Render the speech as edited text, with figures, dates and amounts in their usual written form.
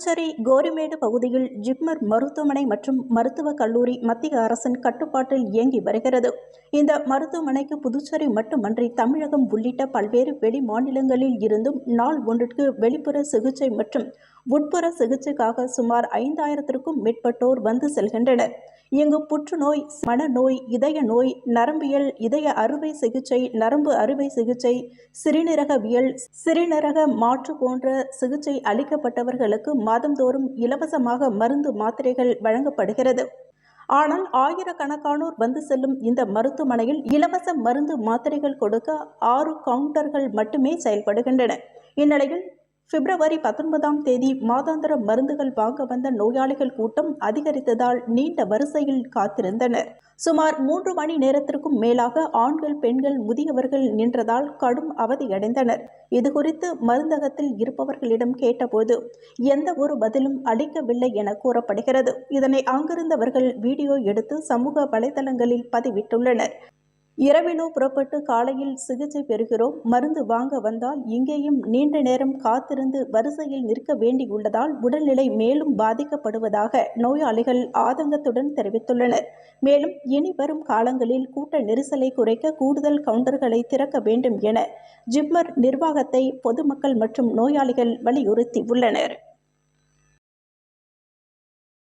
புதுச்சேரி கோரிமேடு பகுதியில் ஜிப்மர் மருத்துவமனை மற்றும் மருத்துவக் கல்லூரி மத்திய அரசின் கட்டுப்பாட்டில் இயங்கி வருகிறது. இந்த மருத்துவமனைக்கு புதுச்சேரி மட்டுமன்றி தமிழகம் உள்ளிட்ட பல்வேறு வெளி மாநிலங்களில் இருந்தும் நாள் ஒன்றிற்கு வெளிப்புற சிகிச்சை மற்றும் உட்புற சிகிச்சைக்காக சுமார் 5000க்கும் மேற்பட்டோர் வந்து செல்கின்றனர். இங்கு புற்றுநோய், மனநோய், இதய நோய், நரம்பியல், இதய அறுவை சிகிச்சை, நரம்பு அறுவை சிகிச்சை, சிறுநீரகவியல், சிறுநீரக மாற்று போன்ற சிகிச்சை அளிக்கப்பட்டவர்களுக்கு மாதந்தோறும் இலவசமாக மருந்து மாத்திரைகள் வழங்கப்படுகிறது. ஆனால் ஆயிரக்கணக்கானோர் வந்து செல்லும் இந்த மருத்துவமனையில் இலவச மருந்து மாத்திரைகள் கொடுக்க 6 கவுண்டர்கள் மட்டுமே செயல்படுகின்றன. இந்நிலையில் பிப்ரவரி 19ஆம் தேதி மாதாந்திர மருந்துகள் வாங்க வந்த நோயாளிகள் கூட்டம் அதிகரித்ததால் நீண்ட வரிசையில் காத்திருந்தனர். சுமார் 3 மணி நேரத்திற்கும் மேலாக ஆண்கள், பெண்கள், முதியவர்கள் நின்றதால் கடும் அவதியடைந்தனர். இதுகுறித்து மருந்தகத்தில் இருப்பவர்களிடம் கேட்டபோது எந்த ஒரு பதிலும் அளிக்கவில்லை என கூறப்படுகிறது. இதனை அங்கிருந்தவர்கள் வீடியோ எடுத்து சமூக வலைதளங்களில் பதிவிட்டுள்ளனர். இரவிலோ புறப்பட்டு காலையில் சிகிச்சை பெறுகிறோம். மருந்து வாங்க வந்தால் இங்கேயும் நீண்ட நேரம் காத்திருந்து வரிசையில் நிற்க வேண்டியுள்ளதால் உடல்நிலை மேலும் பாதிக்கப்படுவதாக நோயாளிகள் ஆதங்கத்துடன் தெரிவித்துள்ளனர். மேலும் இனி வரும் காலங்களில் கூட்ட நெரிசலை குறைக்க கூடுதல் கவுண்டர்களை திறக்க வேண்டும் என ஜிப்மர் நிர்வாகத்தை பொதுமக்கள் மற்றும் நோயாளிகள் வலியுறுத்தியுள்ளனர்.